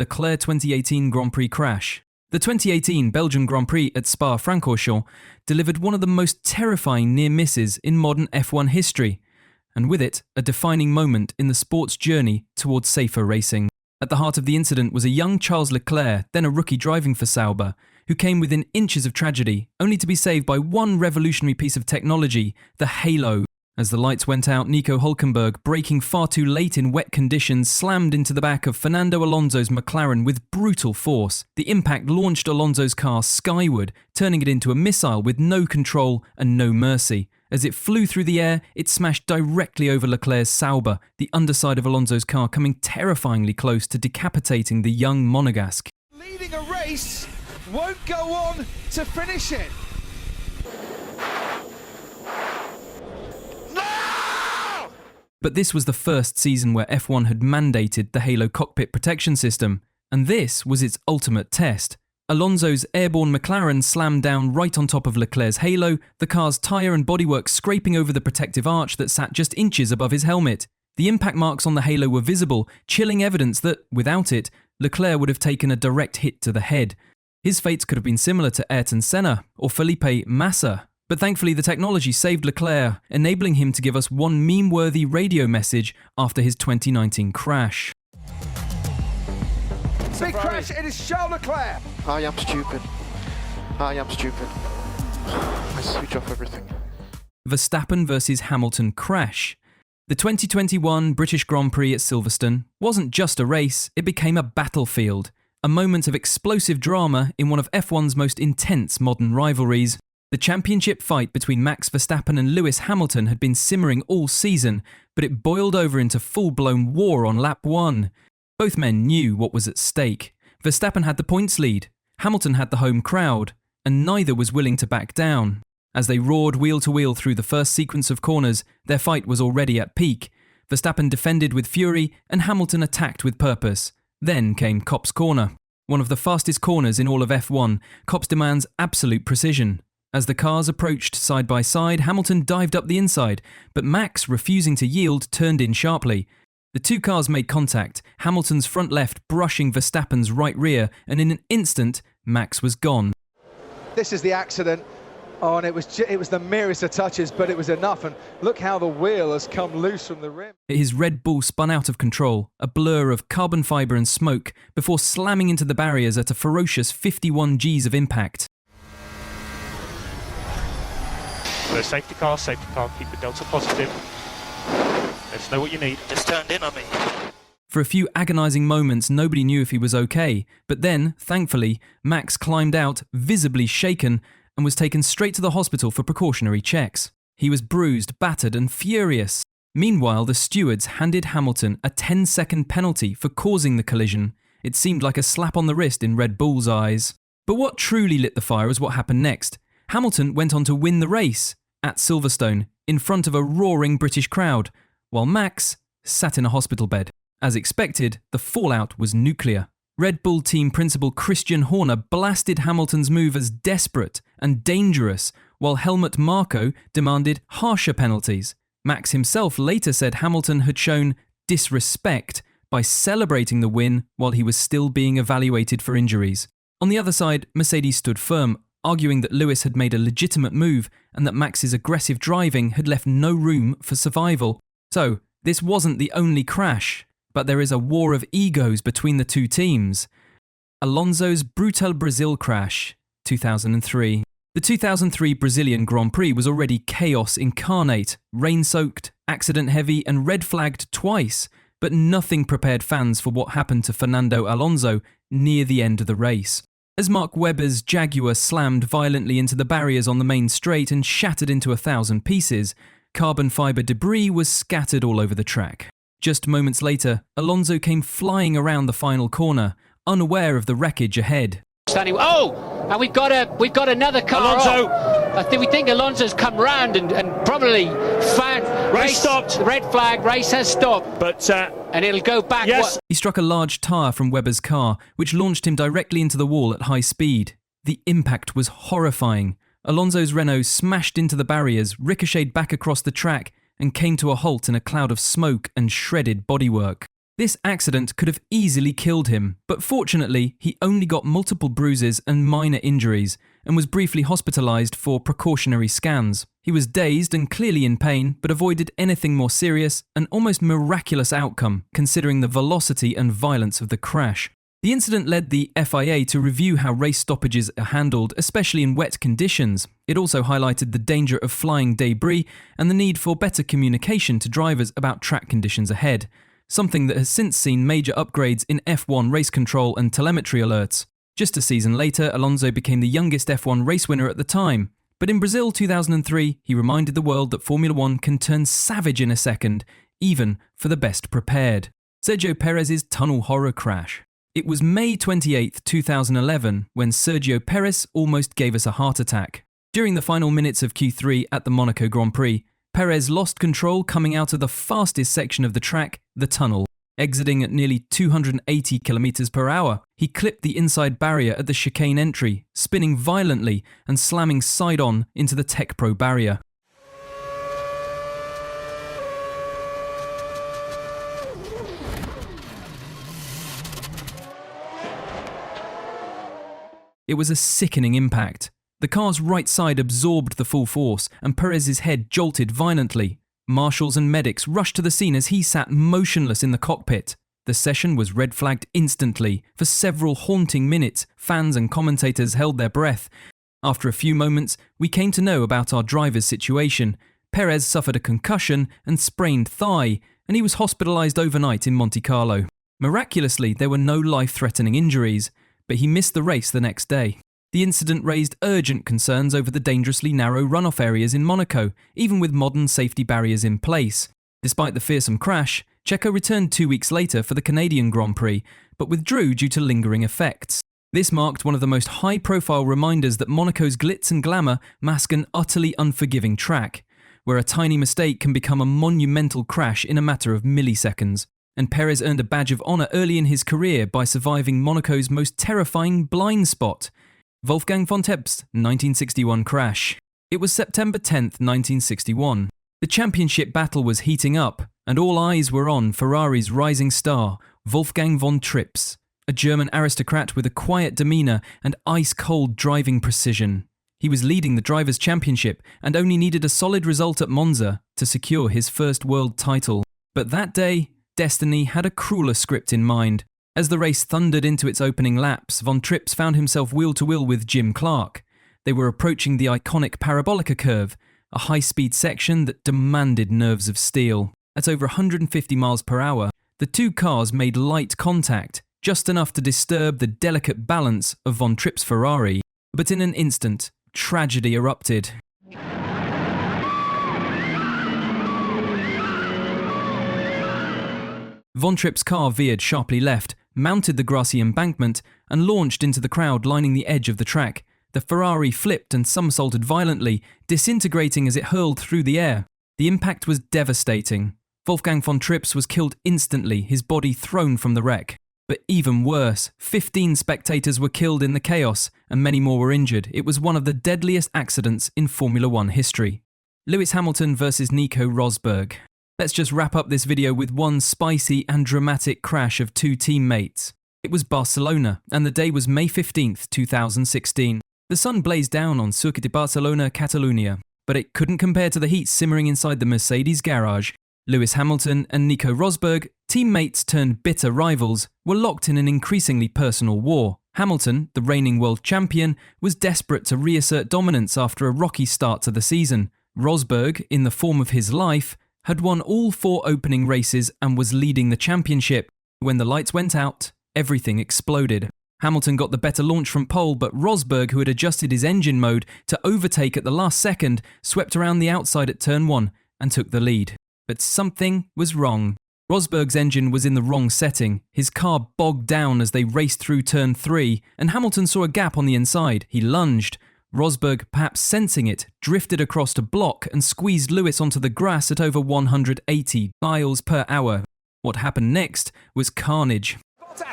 Leclerc 2018 Grand Prix crash. The 2018 Belgian Grand Prix at Spa-Francorchamps delivered one of the most terrifying near misses in modern F1 history, and with it, a defining moment in the sport's journey towards safer racing. At the heart of the incident was a young Charles Leclerc, then a rookie driving for Sauber, who came within inches of tragedy, only to be saved by one revolutionary piece of technology, the halo. As the lights went out, Nico Hülkenberg, braking far too late in wet conditions, slammed into the back of Fernando Alonso's McLaren with brutal force. The impact launched Alonso's car skyward, turning it into a missile with no control and no mercy. As it flew through the air, it smashed directly over Leclerc's Sauber, the underside of Alonso's car coming terrifyingly close to decapitating the young Monegasque. Leading a race, won't go on to finish it. But this was the first season where F1 had mandated the Halo cockpit protection system, and this was its ultimate test. Alonso's airborne McLaren slammed down right on top of Leclerc's Halo, the car's tyre and bodywork scraping over the protective arch that sat just inches above his helmet. The impact marks on the Halo were visible, chilling evidence that, without it, Leclerc would have taken a direct hit to the head. His fate could have been similar to Ayrton Senna or Felipe Massa. But thankfully the technology saved Leclerc, enabling him to give us one meme-worthy radio message after his 2019 crash. Big crash, it is Charles Leclerc. I am stupid. I am stupid. I switch off everything. Verstappen versus Hamilton crash. The 2021 British Grand Prix at Silverstone wasn't just a race, it became a battlefield. A moment of explosive drama in one of F1's most intense modern rivalries. The championship fight between Max Verstappen and Lewis Hamilton had been simmering all season, but it boiled over into full-blown war on lap 1. Both men knew what was at stake. Verstappen had the points lead, Hamilton had the home crowd, and neither was willing to back down. As they roared wheel-to-wheel through the first sequence of corners, their fight was already at peak. Verstappen defended with fury, and Hamilton attacked with purpose. Then came Copse Corner. One of the fastest corners in all of F1, Copse demands absolute precision. As the cars approached side by side, Hamilton dived up the inside, but Max, refusing to yield, turned in sharply. The two cars made contact, Hamilton's front left brushing Verstappen's right rear, and in an instant, Max was gone. This is the accident. Oh, and it was the merest of touches, but it was enough. And look how the wheel has come loose from the rim. His Red Bull spun out of control, a blur of carbon fibre and smoke, before slamming into the barriers at a ferocious 51 Gs of impact. So safety car, keep the delta positive. Let's know what you need. Just turned in on me. For a few agonising moments, nobody knew if he was okay, but then, thankfully, Max climbed out, visibly shaken, and was taken straight to the hospital for precautionary checks. He was bruised, battered, and furious. Meanwhile, the stewards handed Hamilton a 10-second penalty for causing the collision. It seemed like a slap on the wrist in Red Bull's eyes. But what truly lit the fire was what happened next. Hamilton went on to win the race at Silverstone in front of a roaring British crowd, while Max sat in a hospital bed. As expected, the fallout was nuclear. Red Bull team principal Christian Horner blasted Hamilton's move as desperate and dangerous, while Helmut Marko demanded harsher penalties. Max himself later said Hamilton had shown disrespect by celebrating the win while he was still being evaluated for injuries. On the other side, Mercedes stood firm, arguing that Lewis had made a legitimate move and that Max's aggressive driving had left no room for survival. So, this wasn't the only crash, but there is a war of egos between the two teams. Alonso's brutal Brazil crash, 2003. The 2003 Brazilian Grand Prix was already chaos incarnate, rain-soaked, accident-heavy and red-flagged twice, but nothing prepared fans for what happened to Fernando Alonso near the end of the race. As Mark Webber's Jaguar slammed violently into the barriers on the main straight and shattered into 1,000 pieces, carbon fibre debris was scattered all over the track. Just moments later, Alonso came flying around the final corner, unaware of the wreckage ahead. Standing, and we've got another car. Alonso! We think Alonso's come round and probably found race stopped. The red flag, race has stopped. But and it'll go back. Yes. He struck a large tyre from Webber's car, which launched him directly into the wall at high speed. The impact was horrifying. Alonso's Renault smashed into the barriers, ricocheted back across the track, and came to a halt in a cloud of smoke and shredded bodywork. This accident could have easily killed him, but fortunately, he only got multiple bruises and minor injuries, and was briefly hospitalized for precautionary scans. He was dazed and clearly in pain, but avoided anything more serious, an almost miraculous outcome, considering the velocity and violence of the crash. The incident led the FIA to review how race stoppages are handled, especially in wet conditions. It also highlighted the danger of flying debris and the need for better communication to drivers about track conditions ahead, something that has since seen major upgrades in F1 race control and telemetry alerts. Just a season later, Alonso became the youngest F1 race winner at the time. But in Brazil 2003, he reminded the world that Formula One can turn savage in a second, even for the best prepared. Sergio Perez's tunnel horror crash. It was May 28, 2011, when Sergio Perez almost gave us a heart attack. During the final minutes of Q3 at the Monaco Grand Prix, Perez lost control coming out of the fastest section of the track, the tunnel. Exiting at nearly 280 km per hour, he clipped the inside barrier at the chicane entry, spinning violently and slamming side-on into the Tech Pro barrier. It was a sickening impact. The car's right side absorbed the full force, and Perez's head jolted violently. Marshals and medics rushed to the scene as he sat motionless in the cockpit. The session was red flagged instantly. For several haunting minutes, fans and commentators held their breath. After a few moments, we came to know about our driver's situation. Perez suffered a concussion and sprained thigh, and he was hospitalized overnight in Monte Carlo. Miraculously, there were no life-threatening injuries, but he missed the race the next day. The incident raised urgent concerns over the dangerously narrow runoff areas in Monaco, even with modern safety barriers in place. Despite the fearsome crash, Checo returned 2 weeks later for the Canadian Grand Prix, but withdrew due to lingering effects. This marked one of the most high-profile reminders that Monaco's glitz and glamour mask an utterly unforgiving track, where a tiny mistake can become a monumental crash in a matter of milliseconds. And Perez earned a badge of honour early in his career by surviving Monaco's most terrifying blind spot, Wolfgang von Tepp's 1961 crash. It was September 10th, 1961. The championship battle was heating up, and all eyes were on Ferrari's rising star, Wolfgang von Trips, a German aristocrat with a quiet demeanour and ice-cold driving precision. He was leading the Drivers' Championship and only needed a solid result at Monza to secure his first world title. But that day, destiny had a crueler script in mind. As the race thundered into its opening laps, Von Trips found himself wheel-to-wheel with Jim Clark. They were approaching the iconic Parabolica curve, a high-speed section that demanded nerves of steel. At over 150 miles per hour, the two cars made light contact, just enough to disturb the delicate balance of Von Trips' Ferrari. But in an instant, tragedy erupted. Von Trips' car veered sharply left, mounted the grassy embankment, and launched into the crowd lining the edge of the track. The Ferrari flipped and somersaulted violently, disintegrating as it hurled through the air. The impact was devastating. Wolfgang von Trips was killed instantly, his body thrown from the wreck. But even worse, 15 spectators were killed in the chaos, and many more were injured. It was one of the deadliest accidents in Formula One history. Lewis Hamilton versus Nico Rosberg. Let's just wrap up this video with one spicy and dramatic crash of two teammates. It was Barcelona, and the day was May 15th, 2016. The sun blazed down on Circuit de Barcelona, Catalonia, but it couldn't compare to the heat simmering inside the Mercedes garage. Lewis Hamilton and Nico Rosberg, teammates turned bitter rivals, were locked in an increasingly personal war. Hamilton, the reigning world champion, was desperate to reassert dominance after a rocky start to the season. Rosberg, in the form of his life, had won all 4 opening races and was leading the championship. When the lights went out, everything exploded. Hamilton got the better launch from pole, but Rosberg, who had adjusted his engine mode to overtake at the last second, swept around the outside at turn 1 and took the lead. But something was wrong. Rosberg's engine was in the wrong setting. His car bogged down as they raced through turn 3, and Hamilton saw a gap on the inside. He lunged. Rosberg, perhaps sensing it, drifted across to block and squeezed Lewis onto the grass at over 180 miles per hour. What happened next was carnage.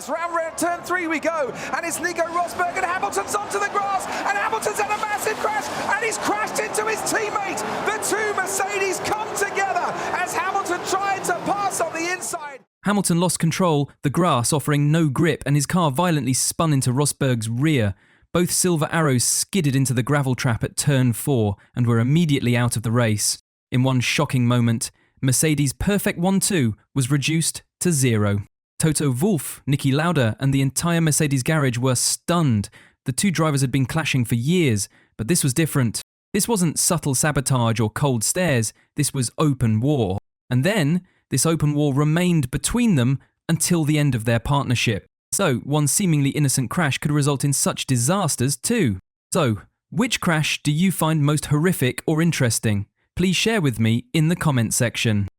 Round turn 3 we go, and it's Nico Rosberg, and Hamilton's onto the grass, and Hamilton's had a massive crash, and he's crashed into his teammate. The two Mercedes come together as Hamilton tried to pass on the inside. Hamilton lost control, the grass offering no grip, and his car violently spun into Rosberg's rear. Both silver arrows skidded into the gravel trap at turn 4 and were immediately out of the race. In one shocking moment, Mercedes' perfect 1-2 was reduced to 0. Toto Wolff, Niki Lauda, and the entire Mercedes garage were stunned. The two drivers had been clashing for years, but this was different. This wasn't subtle sabotage or cold stares, this was open war. And then, this open war remained between them until the end of their partnership. So, one seemingly innocent crash could result in such disasters too. So, which crash do you find most horrific or interesting? Please share with me in the comment section.